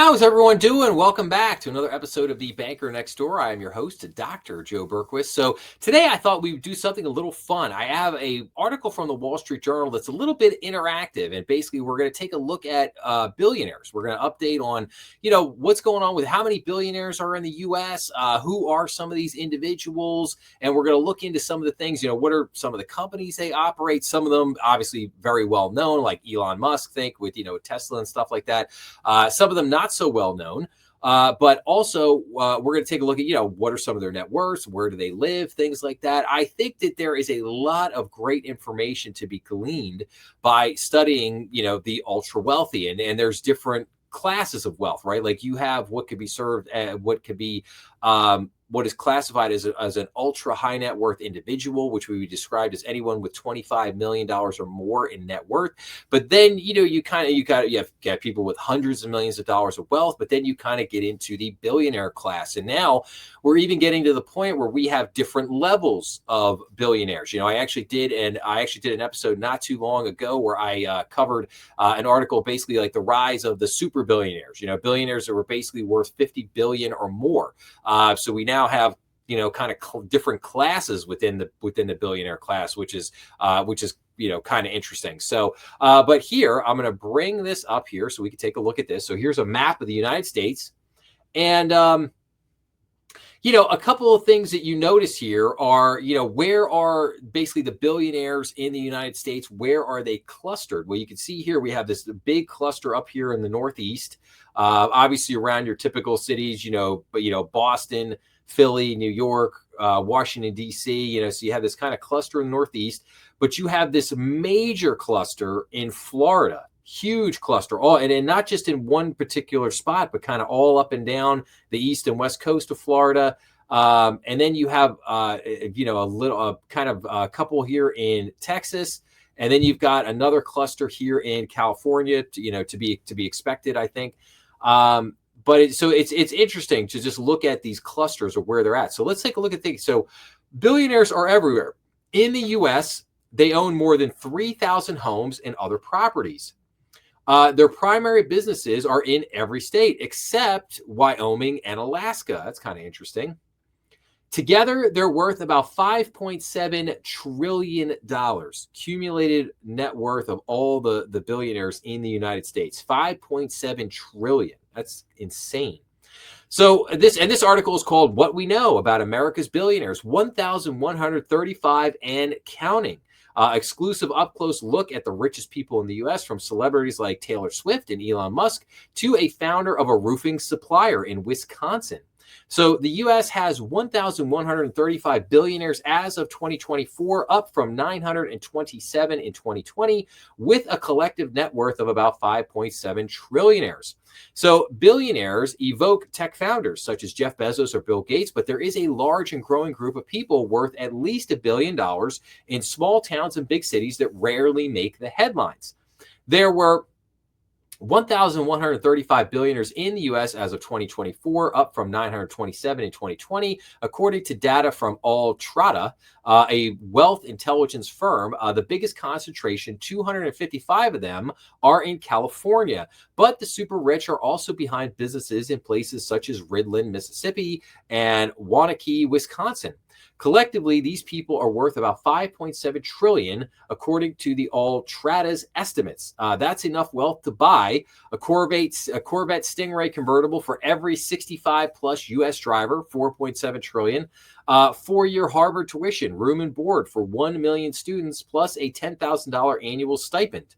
How's everyone doing? Welcome back to another episode of The Banker Next Door. I am your host, Dr. Joe Berquist. So today I thought we would do something a little fun. I have an article from the Wall Street Journal that's a little bit interactive, and basically we're going to take a look at billionaires. We're going to update on, what's going on with how many billionaires are in the U.S., who are some of these individuals, and we're going to look into some of the things. What are some of the companies they operate? Some of them obviously very well known, like Elon Musk, with Tesla and stuff like that. Some of them not so well known, but also we're going to take a look at, what are some of their net worths, where do they live, things like that. I think that there is a lot of great information to be gleaned by studying, the ultra wealthy, and there's different classes of wealth, right? Like you have what could be served, what could be what is classified as an ultra high net worth individual, which we described as anyone with $25 million or more in net worth. But then, you have people with hundreds of millions of dollars of wealth, but then you kind of get into the billionaire class. And now we're even getting to the point where we have different levels of billionaires. I actually did an episode not too long ago where I covered an article basically like the rise of the super billionaires, billionaires that were basically worth 50 billion or more. So we now have different classes within the billionaire class, which is kind of interesting. So but here I'm going to bring this up here so we can take a look at this. So here's a map of the United States, and a couple of things that you notice here are, where are basically the billionaires in the United States? Where are they clustered? Well, you can see here we have this big cluster up here in the Northeast, obviously around your typical cities, Boston, Philly, New York, Washington, D.C., so you have this kind of cluster in the Northeast, but you have this major cluster in Florida, huge cluster, and not just in one particular spot, but kind of all up and down the east and west coast of Florida. And then you have, a couple here in Texas. And then you've got another cluster here in California, to be expected, I think. But it's interesting to just look at these clusters of where they're at. So let's take a look at things. So billionaires are everywhere. In the U.S., they own more than 3,000 homes and other properties. Their primary businesses are in every state except Wyoming and Alaska. That's kind of interesting. Together, they're worth about $5.7 trillion, cumulated net worth of all the billionaires in the United States. $5.7 trillion. That's insane. So this article is called What We Know About America's Billionaires, 1,135 and counting. Exclusive up-close look at the richest people in the U.S., from celebrities like Taylor Swift and Elon Musk to a founder of a roofing supplier in Wisconsin. So the U.S. has 1,135 billionaires as of 2024, up from 927 in 2020, with a collective net worth of about 5.7 trillionaires. So billionaires evoke tech founders such as Jeff Bezos or Bill Gates, but there is a large and growing group of people worth at least $1 billion in small towns and big cities that rarely make the headlines. There were 1,135 billionaires in the U.S. as of 2024, up from 927 in 2020, according to data from Altrata, a wealth intelligence firm. The biggest concentration, 255 of them, are in California. But the super rich are also behind businesses in places such as Ridland, Mississippi, and Waunakee, Wisconsin. Collectively, these people are worth about $5.7 trillion, according to the Altrata's estimates. That's enough wealth to buy a Corvette Stingray convertible for every 65-plus U.S. driver, $4.7 trillion. 4-year Harvard tuition, room and board for 1 million students, plus a $10,000 annual stipend.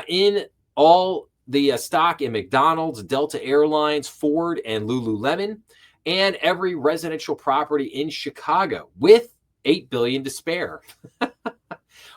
In all the stock in McDonald's, Delta Airlines, Ford, and Lululemon, and every residential property in Chicago, with $8 billion to spare.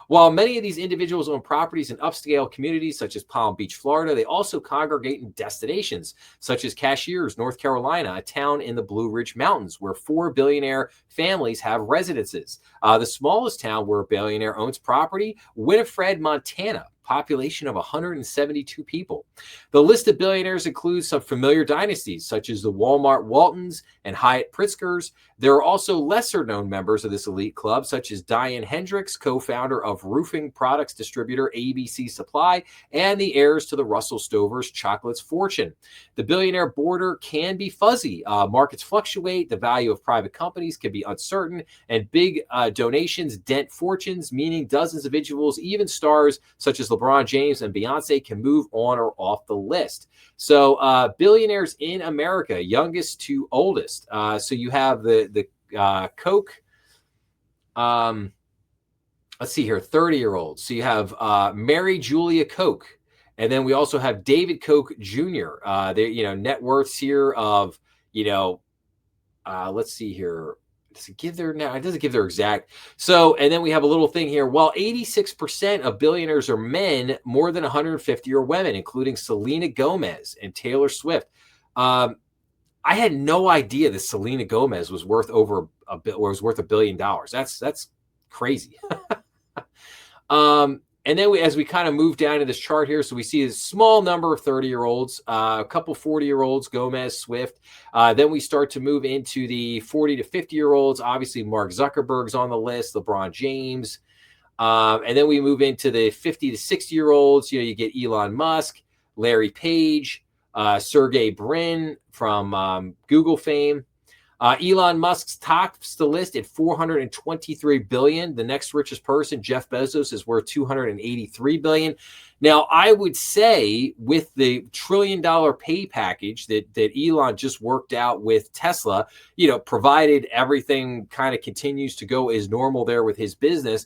While many of these individuals own properties in upscale communities such as Palm Beach, Florida, they also congregate in destinations such as Cashiers, North Carolina, a town in the Blue Ridge Mountains where 4 billionaire families have residences. The smallest town where a billionaire owns property, Winifred, Montana, population of 172 people. The list of billionaires includes some familiar dynasties, such as the Walmart Waltons and Hyatt Pritzkers. There are also lesser-known members of this elite club, such as Diane Hendricks, co-founder of roofing products distributor ABC Supply, and the heirs to the Russell Stover's chocolates fortune. The billionaire border can be fuzzy. Markets fluctuate. The value of private companies can be uncertain, and big donations dent fortunes, meaning dozens of individuals, even stars such as LeBron James and Beyonce, can move on or off the list. So billionaires in America, youngest to oldest. So you have the Coke. Let's see here, 30-year-olds. So you have Mary Julia Koch. And then we also have David Koch Jr. Net worths here of, let's see here. Does it give their now? It doesn't give their exact. So, and then we have a little thing here. While 86% of billionaires are men, more than 150 are women, including Selena Gomez and Taylor Swift. I had no idea that Selena Gomez was worth $1 billion. That's crazy. And then as we kind of move down to this chart here, so we see a small number of 30-year-olds, a couple 40-year-olds, Gomez, Swift. Then we start to move into the 40 to 50-year-olds. Obviously, Mark Zuckerberg's on the list, LeBron James. And then we move into the 50 to 60-year-olds. You get Elon Musk, Larry Page, Sergey Brin from Google fame. Elon Musk tops the list at $423 billion. The next richest person, Jeff Bezos, is worth $283 billion. Now, I would say with the $1 trillion pay package that Elon just worked out with Tesla, provided everything kind of continues to go as normal there with his business,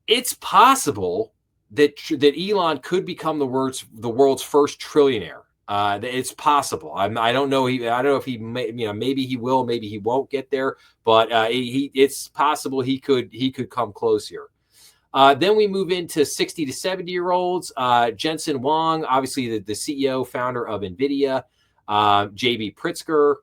it's possible that Elon could become the world's first trillionaire. It's possible. I don't know. I don't know if he may, maybe he will, maybe he won't get there, but it's possible he could come close here. Then we move into 60 to 70-year-olds. Jensen Huang, obviously the CEO, founder of NVIDIA, JB Pritzker,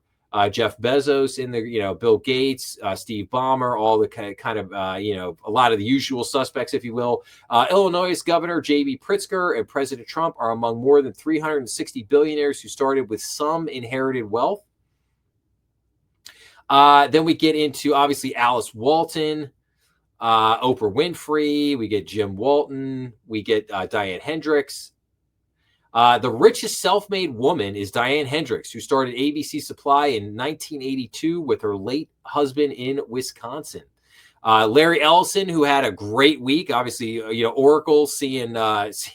Jeff Bezos in the, Bill Gates, Steve Ballmer, all the kind of, a lot of the usual suspects, if you will. Illinois Governor J.B. Pritzker and President Trump are among more than 360 billionaires who started with some inherited wealth. Then we get into, obviously, Alice Walton, Oprah Winfrey. We get Jim Walton. We get Diane Hendricks. The richest self-made woman is Diane Hendricks, who started ABC Supply in 1982 with her late husband in Wisconsin. Larry Ellison, who had a great week, obviously, Oracle seeing returns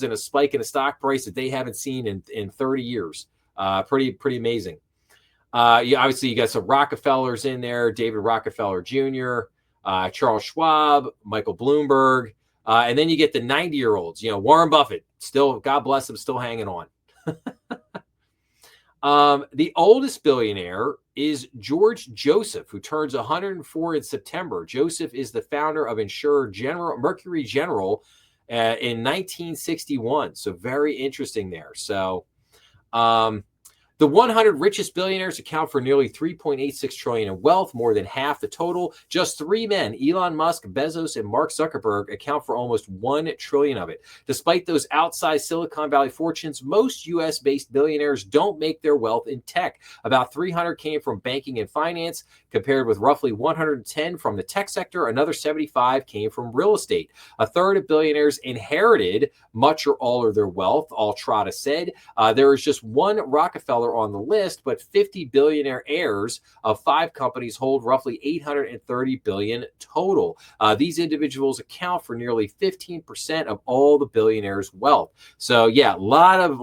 and a spike in the stock price that they haven't seen in 30 years. Pretty amazing. Obviously, you got some Rockefellers in there, David Rockefeller Jr., Charles Schwab, Michael Bloomberg. And then you get the 90-year-olds, Warren Buffett, still, God bless him, still hanging on. The oldest billionaire is George Joseph, who turns 104 in September. Joseph is the founder of insurer Mercury General in 1961. So very interesting there. So the 100 richest billionaires account for nearly $3.86 trillion in wealth, more than half the total. Just three men, Elon Musk, Bezos, and Mark Zuckerberg, account for almost $1 trillion of it. Despite those outsized Silicon Valley fortunes, most U.S.-based billionaires don't make their wealth in tech. About 300 came from banking and finance, compared with roughly 110 from the tech sector. Another 75 came from real estate. A third of billionaires inherited much or all of their wealth, Altrata said. There is just one Rockefeller on the list, but 50 billionaire heirs of 5 companies hold roughly $830 billion total. These individuals account for nearly 15% of all the billionaires' wealth. So yeah, a lot of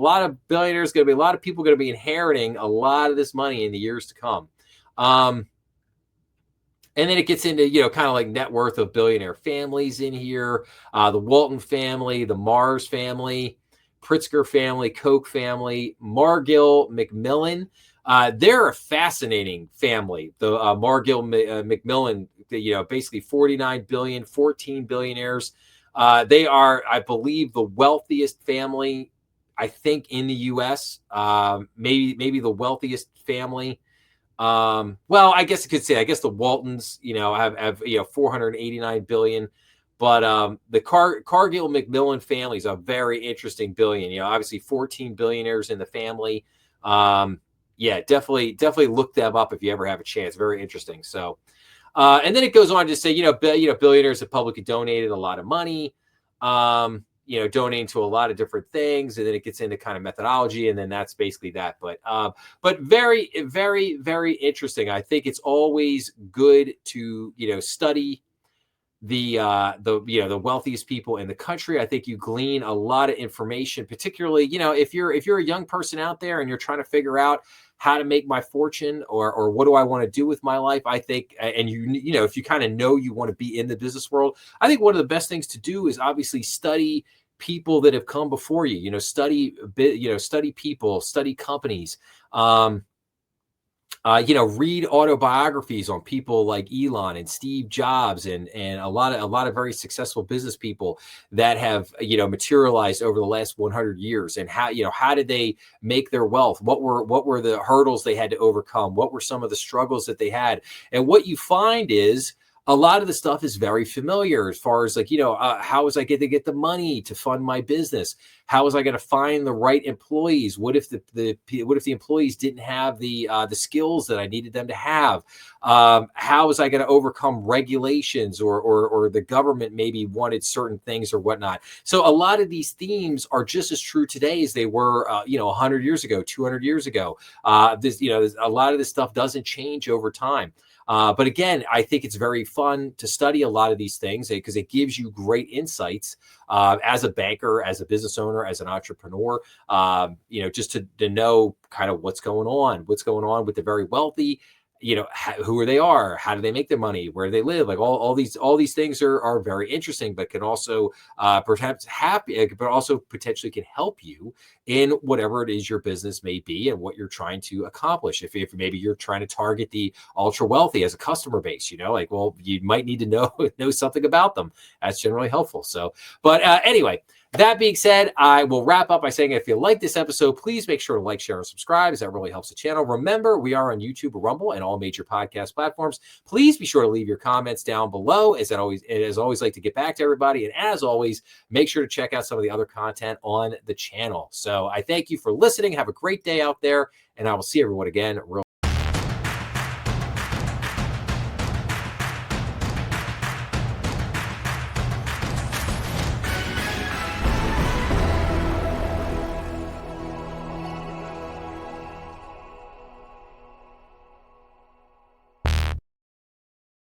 billionaires, a lot of people going to be inheriting a lot of this money in the years to come. And then it gets into, kind of like net worth of billionaire families in here. The Walton family, the Mars family, Pritzker family, Koch family, Margill, McMillan. They're a fascinating family. The Margill, McMillan, basically 49 billion, 14 billionaires. They are, I believe, the wealthiest family, I think, in the U.S. Maybe the wealthiest family. Well, I guess I could say, the Waltons, have 489 billion. But the Cargill McMillan family is a very interesting billion. Obviously 14 billionaires in the family. Yeah, definitely look them up if you ever have a chance. Very interesting. So, and then it goes on to say, billionaires have publicly donated a lot of money. Donating to a lot of different things, and then it gets into kind of methodology, and then that's basically that. But very, very, very interesting. I think it's always good to study the wealthiest people in the country. I think you glean a lot of information, particularly if you're a young person out there and you're trying to figure out how to make my fortune or what do I want to do with my life. I think, and if you kind of know you want to be in the business world, I think one of the best things to do is obviously study people that have come before you. Study people, study companies. Read autobiographies on people like Elon and Steve Jobs and a lot of very successful business people that have materialized over the last 100 years, and how did they make their wealth? What were the hurdles they had to overcome? What were some of the struggles that they had? And what you find is a lot of the stuff is very familiar as far as how was I going to get the money to fund my business? How was I going to find the right employees? What if the employees didn't have the skills that I needed them to have? How was I going to overcome regulations or the government maybe wanted certain things or whatnot? So a lot of these themes are just as true today as they were 100 years ago, 200 years ago. A lot of this stuff doesn't change over time. But again, I think it's very fun to study a lot of these things because it gives you great insights as a banker, as a business owner, as an entrepreneur, just to know kind of what's going on with the very wealthy. Who are they how do they make their money, where do they live, like all these things are very interesting, but can also perhaps but also potentially can help you in whatever it is your business may be and what you're trying to accomplish. If maybe you're trying to target the ultra wealthy as a customer base, you might need to know something about them. That's generally helpful. So, but anyway, that being said, I will wrap up by saying if you like this episode, please make sure to like, share, and subscribe, as that really helps the channel. Remember, we are on YouTube, Rumble, and all major podcast platforms. Please be sure to leave your comments down below, as I always like to get back to everybody. And as always, make sure to check out some of the other content on the channel. So I thank you for listening. Have a great day out there, and I will see everyone again real